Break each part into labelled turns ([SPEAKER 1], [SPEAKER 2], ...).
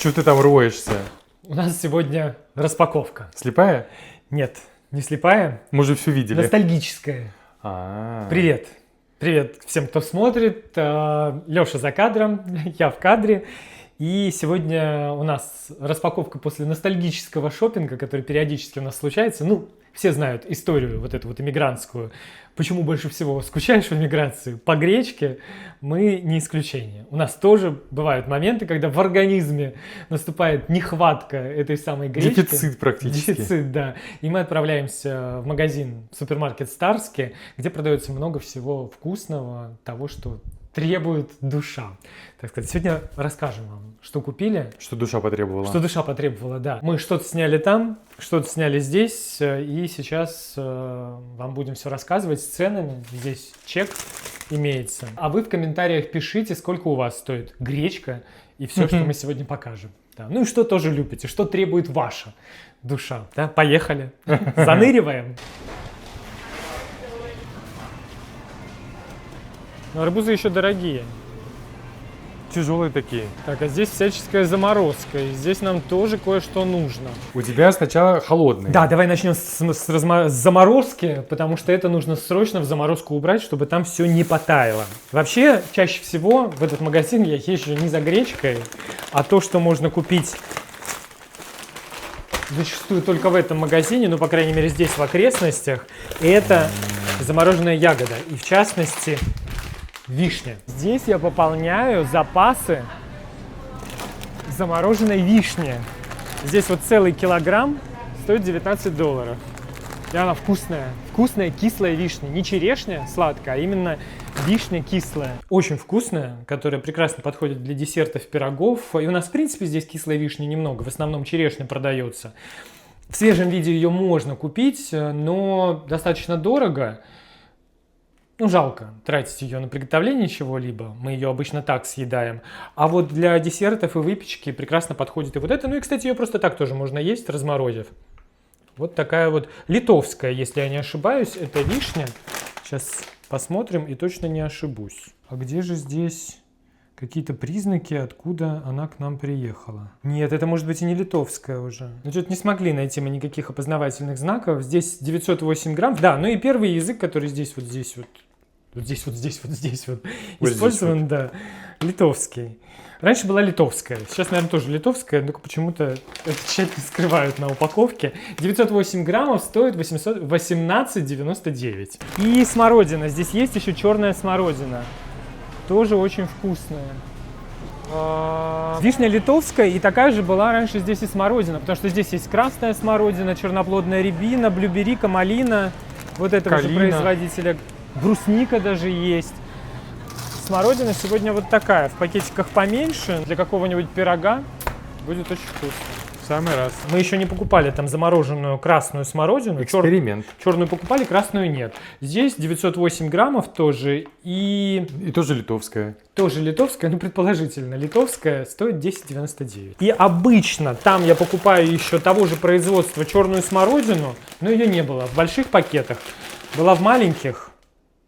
[SPEAKER 1] Чего ты там роешься?
[SPEAKER 2] У нас сегодня распаковка.
[SPEAKER 1] Слепая?
[SPEAKER 2] Нет, не слепая.
[SPEAKER 1] Мы же все видели.
[SPEAKER 2] Ностальгическая. Привет. Привет всем, кто смотрит. Леша за кадром, я в кадре. И сегодня у нас распаковка после ностальгического шопинга, который периодически у нас случается. Ну, все знают историю вот эту вот иммигрантскую. Почему больше всего скучаешь в эмиграции? По гречке мы не исключение. У нас тоже бывают моменты, когда в организме наступает нехватка этой самой гречки.
[SPEAKER 1] Дефицит практически.
[SPEAKER 2] Дефицит, да. И мы отправляемся в магазин, в супермаркет Старский, где продается много всего вкусного, того, что требует душа. Так сказать, сегодня расскажем вам, что купили.
[SPEAKER 1] Что душа потребовала.
[SPEAKER 2] Что душа потребовала, да. Мы что-то сняли там, что-то сняли здесь, и сейчас вам будем все рассказывать с ценами. Здесь чек имеется. А вы в комментариях пишите, сколько у вас стоит гречка и все, что мы сегодня покажем. Да. Ну и что тоже любите, что требует ваша душа. Да? Поехали. Заныриваем. Но арбузы еще дорогие.
[SPEAKER 1] Тяжелые такие.
[SPEAKER 2] Так, а здесь всяческая заморозка. И здесь нам тоже кое-что нужно.
[SPEAKER 1] У тебя сначала холодные.
[SPEAKER 2] Да, давай начнем с заморозки, потому что это нужно срочно в заморозку убрать, чтобы там все не потаяло. Вообще, чаще всего в этот магазин я езжу не за гречкой, а то, что можно купить зачастую только в этом магазине, ну, по крайней мере, здесь в окрестностях, это замороженная ягода. И в частности, вишня. Здесь я пополняю запасы замороженной вишни. Здесь вот целый килограмм стоит $19. И она вкусная. Вкусная кислая вишня. Не черешня сладкая, а именно вишня кислая. Очень вкусная, которая прекрасно подходит для десертов, пирогов. И у нас, в принципе, здесь кислой вишни немного. В основном черешня продается. В свежем виде ее можно купить, но достаточно дорого. Ну, жалко тратить ее на приготовление чего-либо. Мы ее обычно так съедаем. А вот для десертов и выпечки прекрасно подходит и вот это. Ну и, кстати, ее просто так тоже можно есть, разморозив. Вот такая вот литовская, если я не ошибаюсь. Это вишня. Сейчас посмотрим и точно не ошибусь. А где же здесь какие-то признаки, откуда она к нам приехала? Нет, это может быть и не литовская уже. Ну, что-то не смогли найти мы никаких опознавательных знаков. Здесь 908 грамм. Да, ну и первый язык, который здесь вот использован,
[SPEAKER 1] вот.
[SPEAKER 2] да, литовский. Раньше была литовская, сейчас, наверное, тоже литовская, но почему-то это тщательно скрывают на упаковке. 908 граммов стоит 18,99. И смородина. Здесь есть еще черная смородина. Тоже очень вкусная. Вишня литовская, и такая же была раньше здесь и смородина, потому что здесь есть красная смородина, черноплодная рябина, блюберика, малина, вот этого же производителя. Брусника даже есть. Смородина сегодня вот такая, в пакетиках поменьше, для какого-нибудь пирога будет очень вкусно.
[SPEAKER 1] В самый раз.
[SPEAKER 2] Мы еще не покупали там замороженную красную смородину.
[SPEAKER 1] Эксперимент.
[SPEAKER 2] Черную покупали, красную нет. Здесь 908 граммов тоже
[SPEAKER 1] И тоже литовская.
[SPEAKER 2] Тоже литовская, ну предположительно литовская, стоит 10,99. И обычно там я покупаю еще того же производства черную смородину, но ее не было в больших пакетах. Была в маленьких.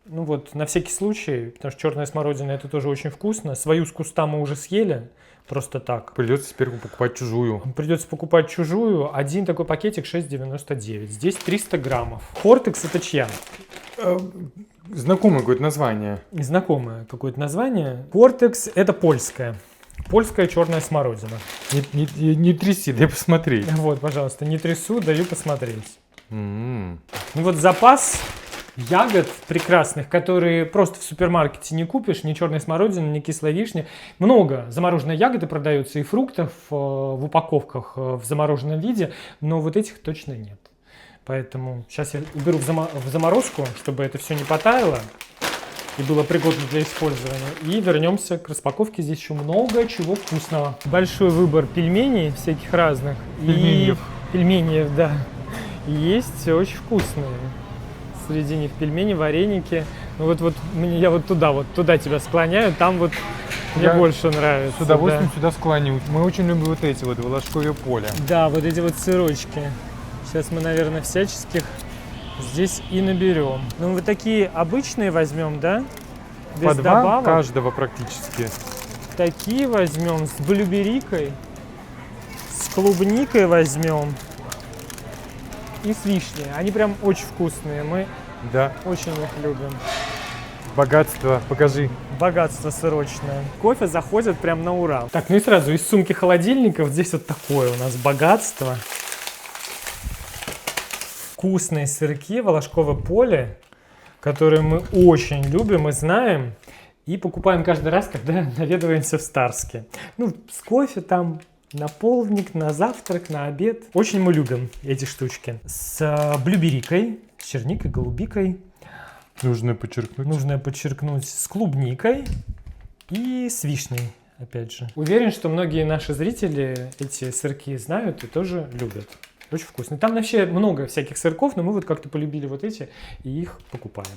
[SPEAKER 2] Ну вот, на всякий случай, потому что черная смородина это тоже очень вкусно. Свою с куста мы уже съели, просто так.
[SPEAKER 1] Придется теперь покупать чужую.
[SPEAKER 2] Придется покупать чужую. Один такой пакетик 6,99. Здесь 300 граммов. Хортекс это чья?
[SPEAKER 1] Знакомое какое-то название.
[SPEAKER 2] Незнакомое какое-то название. Хортекс это польская. Польская черная смородина.
[SPEAKER 1] Не тряси, дай посмотреть.
[SPEAKER 2] Вот, пожалуйста, не трясу, даю посмотреть. Ну вот запас ягод прекрасных, которые просто в супермаркете не купишь, ни черной смородины, ни кислой вишни. Много замороженной ягоды продаются и фруктов в упаковках в замороженном виде, но вот этих точно нет. Поэтому сейчас я уберу в заморозку, чтобы это все не потаяло и было пригодно для использования. И вернемся к распаковке. Здесь еще много чего вкусного. Большой выбор пельменей всяких разных. Пельменей, да. И есть очень вкусные. Среди них пельмени, вареники. Ну вот я вот туда тебя склоняю, там вот мне больше нравится.
[SPEAKER 1] С удовольствием сюда склонюсь. Мы очень любим вот эти вот Волошковье поле.
[SPEAKER 2] Да, вот эти вот сырочки. Сейчас мы, наверное, всяческих здесь и наберем. Ну вот такие обычные возьмем, да? Без
[SPEAKER 1] По два
[SPEAKER 2] добавок.
[SPEAKER 1] каждого практически.
[SPEAKER 2] Такие возьмем с блюберикой. клубникой возьмем и с вишней. Они прям очень вкусные, мы
[SPEAKER 1] Да.
[SPEAKER 2] очень их любим.
[SPEAKER 1] Богатство, покажи.
[SPEAKER 2] Богатство сырочное. Кофе заходит прям на ура. Так, ну и сразу из сумки холодильника вот здесь вот такое у нас богатство. Вкусные сырки Волошково поле, которые мы очень любим и знаем. И покупаем каждый раз, когда наведываемся в Старске. Ну, с кофе там, на полдник, на завтрак, на обед. Очень мы любим эти штучки. С блюберикой, с черникой, голубикой.
[SPEAKER 1] Нужно подчеркнуть.
[SPEAKER 2] Нужно подчеркнуть, с клубникой и с вишней, опять же. Уверен, что многие наши зрители эти сырки знают и тоже любят. Очень вкусно. Там вообще много всяких сырков, но мы вот как-то полюбили вот эти и их покупаем.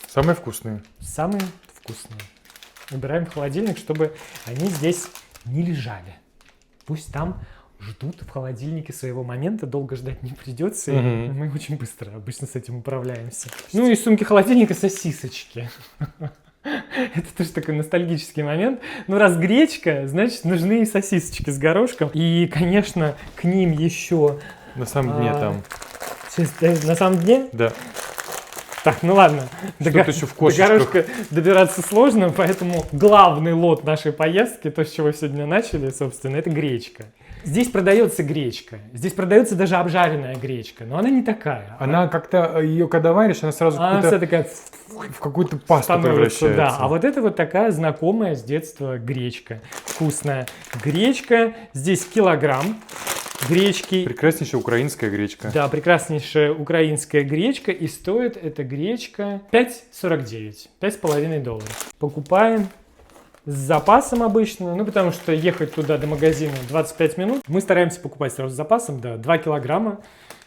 [SPEAKER 1] Самые вкусные.
[SPEAKER 2] Самые вкусные. Убираем в холодильник, чтобы они здесь не лежали. Пусть там ждут в холодильнике своего момента, долго ждать не придется, и мы очень быстро обычно с этим управляемся. Ну и из сумки холодильника сосисочки. Это тоже такой ностальгический момент. Ну раз гречка, значит нужны и сосисочки с горошком. И, конечно, к ним еще...
[SPEAKER 1] На самом дне там.
[SPEAKER 2] Сейчас, на самом дне?
[SPEAKER 1] Да.
[SPEAKER 2] Так, ну ладно, до
[SPEAKER 1] еще в кошечках.
[SPEAKER 2] горошка добираться сложно, поэтому главный лот нашей поездки, то, с чего сегодня начали, собственно, это гречка. Здесь продается гречка, здесь продается даже обжаренная гречка, но она не такая.
[SPEAKER 1] Она как-то, ее когда варишь, она сразу
[SPEAKER 2] Она вся такая
[SPEAKER 1] в какую-то пасту
[SPEAKER 2] становится,
[SPEAKER 1] превращается.
[SPEAKER 2] да. А вот это вот такая знакомая с детства гречка, вкусная гречка, здесь килограмм гречки.
[SPEAKER 1] Прекраснейшая украинская гречка.
[SPEAKER 2] Да, прекраснейшая украинская гречка, и стоит эта гречка $5.49, $5,5. Покупаем с запасом обычно, ну потому что ехать туда до магазина 25 минут. Мы стараемся покупать сразу с запасом, да, 2 килограмма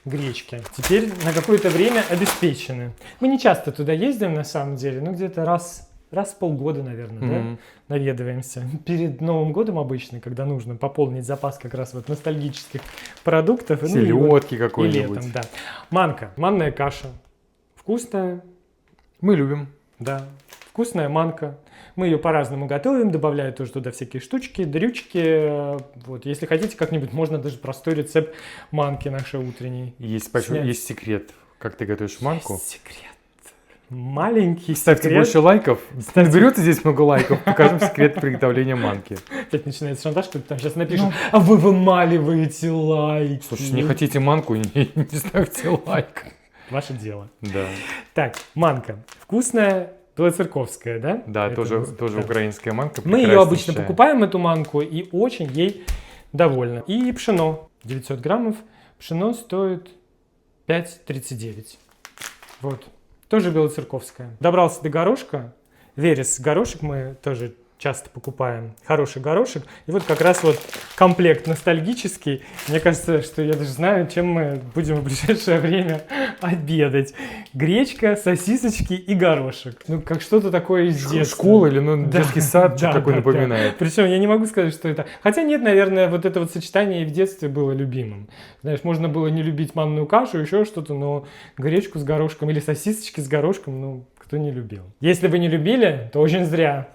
[SPEAKER 2] гречки. Теперь на какое-то время обеспечены. Мы не часто туда ездим на самом деле, ну где-то раз в полгода, наверное, да, наведываемся. Перед Новым годом обычно, когда нужно пополнить запас как раз вот ностальгических продуктов.
[SPEAKER 1] Селедки
[SPEAKER 2] И
[SPEAKER 1] какой-нибудь.
[SPEAKER 2] летом, да. Манка, манная каша. Вкусная,
[SPEAKER 1] Мы любим.
[SPEAKER 2] да, вкусная манка. Мы ее по-разному готовим, добавляю тоже туда всякие штучки, дрючки. Вот, если хотите, как-нибудь можно даже простой рецепт манки нашей утренней.
[SPEAKER 1] Есть
[SPEAKER 2] снять.
[SPEAKER 1] секрет, как ты готовишь манку.
[SPEAKER 2] Секрет. Маленький
[SPEAKER 1] Ставьте
[SPEAKER 2] секрет.
[SPEAKER 1] больше лайков. Наберется здесь много лайков, покажем секрет приготовления манки.
[SPEAKER 2] Опять начинается шантаж, кто-то там сейчас напишет, а вы вымаливаете лайки.
[SPEAKER 1] Слушай, не хотите манку, не ставьте лайк.
[SPEAKER 2] Ваше дело.
[SPEAKER 1] Да.
[SPEAKER 2] Так, манка. Вкусная, белоцерковская, да?
[SPEAKER 1] Да,
[SPEAKER 2] Это
[SPEAKER 1] тоже
[SPEAKER 2] да.
[SPEAKER 1] украинская манка.
[SPEAKER 2] Мы ее обычно
[SPEAKER 1] прекраснейшая.
[SPEAKER 2] покупаем, эту манку, и очень ей довольны. И пшено. 900 граммов. Пшено стоит 5,39. Вот. Тоже белоцерковская. Добрался до горошка. Верес горошек мы тоже часто покупаем. Хороший горошек. И вот как раз вот комплект ностальгический. Мне кажется, что я даже знаю, чем мы будем в ближайшее время обедать. Гречка, сосисочки и горошек. Ну, как что-то такое из детства.
[SPEAKER 1] Школа или
[SPEAKER 2] Да,
[SPEAKER 1] детский сад,
[SPEAKER 2] да,
[SPEAKER 1] такой
[SPEAKER 2] да,
[SPEAKER 1] напоминает.
[SPEAKER 2] да. Причем я не могу сказать, что это... Хотя нет, наверное, вот это вот сочетание и в детстве было любимым. Знаешь, можно было не любить манную кашу, еще что-то, но гречку с горошком или сосисочки с горошком, ну, кто не любил. Если вы не любили, то очень зря.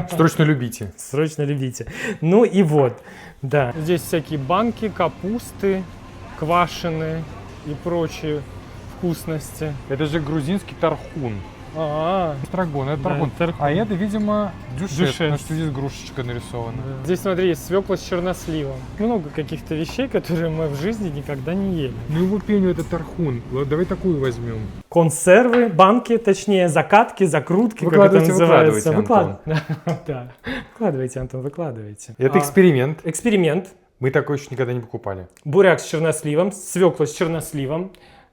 [SPEAKER 1] Срочно любите.
[SPEAKER 2] Срочно любите. Ну и вот, да. Здесь всякие банки, капусты, квашеные и прочие вкусности.
[SPEAKER 1] Это же грузинский тархун. Эстрагон, это
[SPEAKER 2] Да,
[SPEAKER 1] тархун.
[SPEAKER 2] тархун.
[SPEAKER 1] А это, видимо, дюшес,
[SPEAKER 2] Дюшес.
[SPEAKER 1] потому что здесь грушечка нарисована.
[SPEAKER 2] Здесь, смотри, есть свекла с черносливом. Много каких-то вещей, которые мы в жизни никогда не ели.
[SPEAKER 1] Ну его пеню это тархун. Давай такую возьмем.
[SPEAKER 2] Консервы, банки, точнее, закатки, закрутки, как это
[SPEAKER 1] Выкладывайте,
[SPEAKER 2] называется.
[SPEAKER 1] выкладывайте,
[SPEAKER 2] Да. Выкладывайте, Антон, выкладывайте.
[SPEAKER 1] Это эксперимент.
[SPEAKER 2] Эксперимент.
[SPEAKER 1] Мы такой еще никогда не покупали.
[SPEAKER 2] Буряк с черносливом, свекла с черносливом.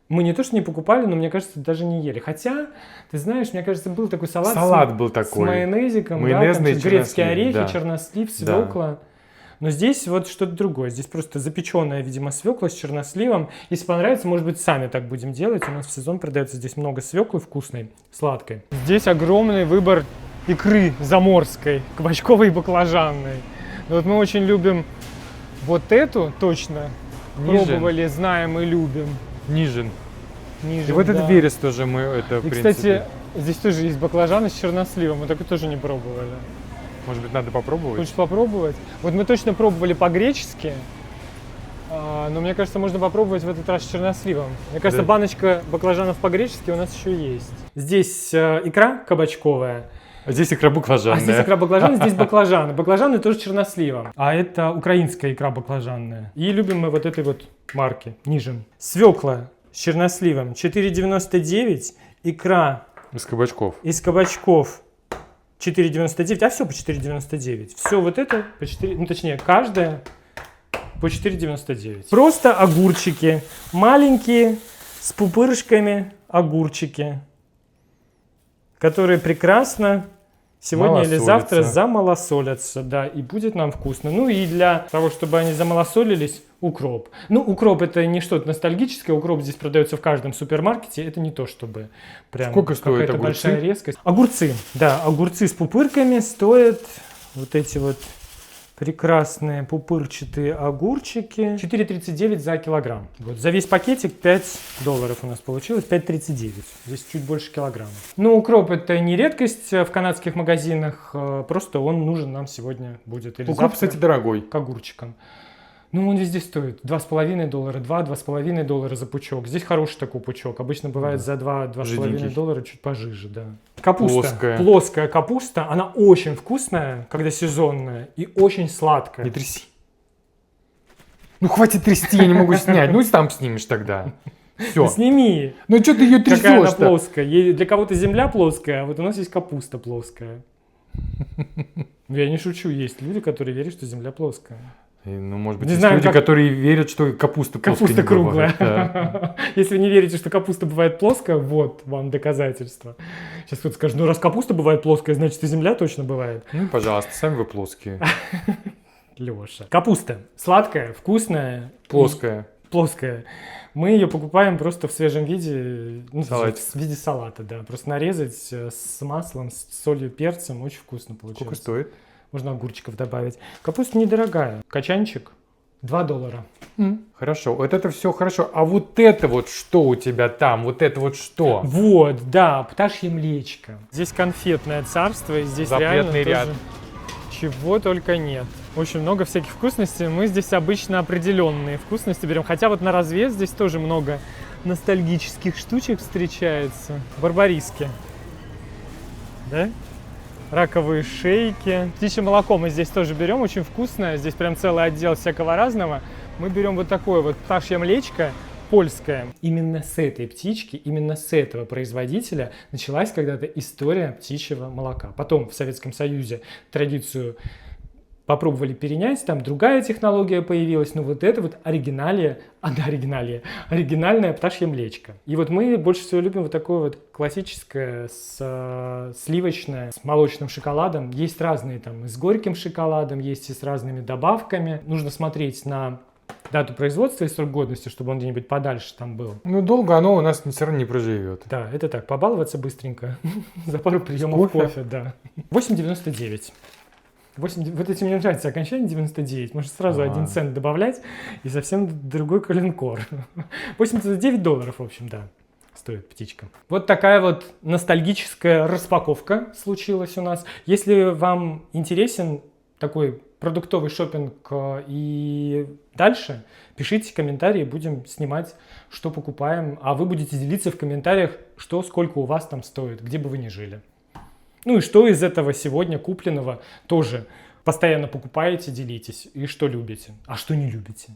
[SPEAKER 2] Мы не то что не покупали, но, мне кажется, даже не ели. Хотя, ты знаешь, мне кажется, был такой салат.
[SPEAKER 1] Салат был
[SPEAKER 2] с
[SPEAKER 1] такой.
[SPEAKER 2] майонезиком,
[SPEAKER 1] Майонезный
[SPEAKER 2] да, там грецкие
[SPEAKER 1] чернослив,
[SPEAKER 2] орехи,
[SPEAKER 1] да.
[SPEAKER 2] чернослив, свекла. Но здесь вот что-то другое. Здесь просто запеченная, видимо, свекла с черносливом. Если понравится, может быть, сами так будем делать. У нас в сезон продается здесь много свеклы вкусной, сладкой. Здесь огромный выбор икры заморской, кабачковой и баклажанной. Вот мы очень любим вот эту, точно.
[SPEAKER 1] Нижин.
[SPEAKER 2] Пробовали, знаем и любим.
[SPEAKER 1] Нижин.
[SPEAKER 2] Нижин,
[SPEAKER 1] И вот
[SPEAKER 2] да.
[SPEAKER 1] этот верес тоже мы это, в
[SPEAKER 2] И,
[SPEAKER 1] принципе...
[SPEAKER 2] кстати, здесь тоже есть баклажаны с черносливом. Мы такой тоже не пробовали.
[SPEAKER 1] Может быть, надо попробовать?
[SPEAKER 2] Хочешь попробовать? Вот мы точно пробовали по-гречески. Но мне кажется, можно попробовать в этот раз с черносливом. Мне кажется,
[SPEAKER 1] Да.
[SPEAKER 2] баночка баклажанов по-гречески у нас еще есть. Здесь икра кабачковая,
[SPEAKER 1] А здесь икра баклажанная.
[SPEAKER 2] а здесь икра баклажан, здесь баклажаны. Баклажаны тоже черносливом. А это украинская икра баклажанная. И любим мы вот этой вот марки, Нижин. Свекла с черносливом 4,99. Икра
[SPEAKER 1] Из кабачков.
[SPEAKER 2] из кабачков 4,99. А все по 4,99. Все вот это по 4, ну точнее, каждая по 4,99. Просто огурчики. Маленькие, с пупырышками огурчики, которые прекрасно сегодня или завтра
[SPEAKER 1] Малосолятся.
[SPEAKER 2] замалосолятся, да, и будет нам вкусно. Ну и для того, чтобы они замалосолились, укроп. Ну, укроп это не что-то ностальгическое, укроп здесь продается в каждом супермаркете, это не то, чтобы прям
[SPEAKER 1] Сколько стоит
[SPEAKER 2] какая-то
[SPEAKER 1] огурцы?
[SPEAKER 2] большая резкость. Огурцы, да, огурцы с пупырками стоят вот эти вот прекрасные пупырчатые огурчики. 4,39 за килограмм. Вот. За весь пакетик $5 у нас получилось, 5,39. Здесь чуть больше килограмма. Ну, укроп это не редкость в канадских магазинах, просто он нужен нам сегодня будет. Или
[SPEAKER 1] Укроп,
[SPEAKER 2] завтра
[SPEAKER 1] кстати, дорогой.
[SPEAKER 2] к огурчикам. Ну, он везде стоит $2,5, $2,5 за пучок. Здесь хороший такой пучок. Обычно бывает за
[SPEAKER 1] Жиденький.
[SPEAKER 2] $2,5 чуть пожиже, да. Капуста.
[SPEAKER 1] Плоская.
[SPEAKER 2] Плоская капуста. Она очень вкусная, когда сезонная, и очень сладкая.
[SPEAKER 1] Не тряси. Ну хватит трясти, я не могу снять. Ну и сам снимешь тогда. Все.
[SPEAKER 2] Сними.
[SPEAKER 1] Ну что ты ее
[SPEAKER 2] Какая она
[SPEAKER 1] трясешь-то?
[SPEAKER 2] плоская. Для кого-то земля плоская, а вот у нас есть капуста плоская. Я не шучу, есть люди, которые верят, что земля плоская.
[SPEAKER 1] Ну, может быть,
[SPEAKER 2] Не
[SPEAKER 1] есть
[SPEAKER 2] знаю,
[SPEAKER 1] люди,
[SPEAKER 2] как-
[SPEAKER 1] которые верят, что капуста плоская
[SPEAKER 2] Капуста
[SPEAKER 1] не
[SPEAKER 2] круглая.
[SPEAKER 1] бывает. Да.
[SPEAKER 2] Если вы не верите, что капуста бывает плоская, вот вам доказательство. Сейчас кто-то скажет, ну раз капуста бывает плоская, значит и земля точно бывает.
[SPEAKER 1] Ну, пожалуйста, сами вы плоские.
[SPEAKER 2] Леша. Капуста. Сладкая, вкусная.
[SPEAKER 1] Плоская.
[SPEAKER 2] Плоская. Мы ее покупаем просто в свежем виде, ну,
[SPEAKER 1] Салатик.
[SPEAKER 2] в виде салата, да. Просто нарезать с маслом, с солью, перцем, очень вкусно получается.
[SPEAKER 1] Сколько стоит?
[SPEAKER 2] Можно огурчиков добавить. Капуста недорогая. Качанчик $2.
[SPEAKER 1] Хорошо, вот это все хорошо. А вот это вот что у тебя там? Вот это вот что?
[SPEAKER 2] Вот, да, пташье млечко. Здесь конфетное царство, и здесь
[SPEAKER 1] Запретный
[SPEAKER 2] реально
[SPEAKER 1] ряд.
[SPEAKER 2] тоже чего только нет. Очень много всяких вкусностей. Мы здесь обычно определенные вкусности берем. Хотя вот на развес здесь тоже много ностальгических штучек встречается. Барбариски. Да? Раковые шейки. Птичье молоко мы здесь тоже берем, очень вкусное. Здесь прям целый отдел всякого разного. Мы берем вот такое вот пташье млечко польское. Именно с этой птички, именно с этого производителя началась когда-то история птичьего молока. Потом в Советском Союзе традицию попробовали перенять, там другая технология появилась, но вот это вот оригинальное пташье млечко. И вот мы больше всего любим вот такое вот классическое, сливочное, с молочным шоколадом. Есть разные там и с горьким шоколадом, есть и с разными добавками. Нужно смотреть на дату производства и срок годности, чтобы он где-нибудь подальше там был.
[SPEAKER 1] Ну, долго оно у нас все равно не проживет.
[SPEAKER 2] Да, это так, побаловаться быстренько за пару приемов кофе, да. 8,99. Вот этим мне нравится окончание 99. Можно сразу 1 цент добавлять и совсем другой коленкор. $89, в общем, да, стоит птичка. Вот такая вот ностальгическая распаковка случилась у нас. Если вам интересен такой продуктовый шопинг и дальше, пишите комментарии, будем снимать, что покупаем. А вы будете делиться в комментариях, что, сколько у вас там стоит, где бы вы ни жили. Ну и что из этого сегодня купленного тоже постоянно покупаете, делитесь. И что любите, а что не любите.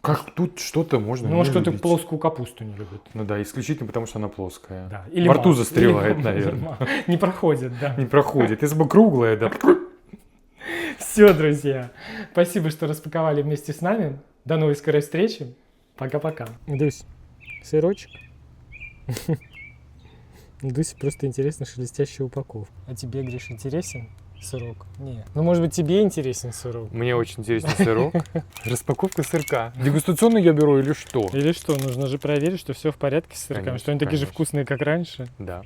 [SPEAKER 1] Как тут что-то можно
[SPEAKER 2] Ну,
[SPEAKER 1] не
[SPEAKER 2] может, кто-то
[SPEAKER 1] любить?
[SPEAKER 2] плоскую капусту не любит.
[SPEAKER 1] Ну да, исключительно потому, что она плоская.
[SPEAKER 2] Да.
[SPEAKER 1] Во рту
[SPEAKER 2] мало.
[SPEAKER 1] застревает,
[SPEAKER 2] Или
[SPEAKER 1] наверное.
[SPEAKER 2] мало. Не проходит, да.
[SPEAKER 1] Не проходит. Если бы круглая, да.
[SPEAKER 2] Все, друзья. Спасибо, что распаковали вместе с нами. До новой скорой встречи. Пока-пока. Дусь, сырочек. Дусе просто интересна шелестящая упаковка. А тебе, Гриш, интересен сырок? Нет. Ну, может быть, тебе интересен сырок?
[SPEAKER 1] Мне очень интересен сырок. Распаковка сырка. Дегустационный я беру или что?
[SPEAKER 2] Или что? Нужно же проверить, что все в порядке с сырками,
[SPEAKER 1] Конечно,
[SPEAKER 2] что они такие же
[SPEAKER 1] конечно.
[SPEAKER 2] вкусные, как раньше.
[SPEAKER 1] Да.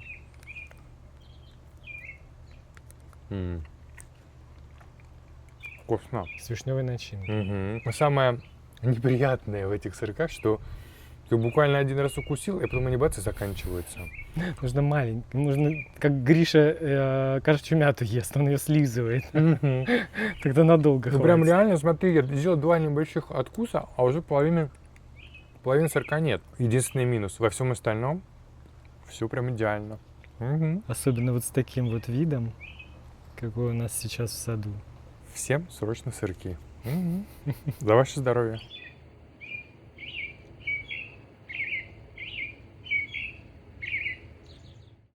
[SPEAKER 1] Вкусно.
[SPEAKER 2] С вишневой начинкой.
[SPEAKER 1] Но самое неприятное в этих сырках, что Ты буквально один раз укусил, и потом они бац, и заканчиваются.
[SPEAKER 2] Нужно маленько. Нужно, как Гриша кашечную мяту ест, он ее слизывает. Тогда надолго
[SPEAKER 1] Ну прям
[SPEAKER 2] хватит.
[SPEAKER 1] реально, смотри, я сделал 2 небольших откуса, а уже половины сырка нет. Единственный минус. Во всем остальном все прям идеально. Мгм.
[SPEAKER 2] Особенно вот с таким вот видом, какой у нас сейчас в саду.
[SPEAKER 1] Всем срочно сырки. Мгм. За ваше здоровье.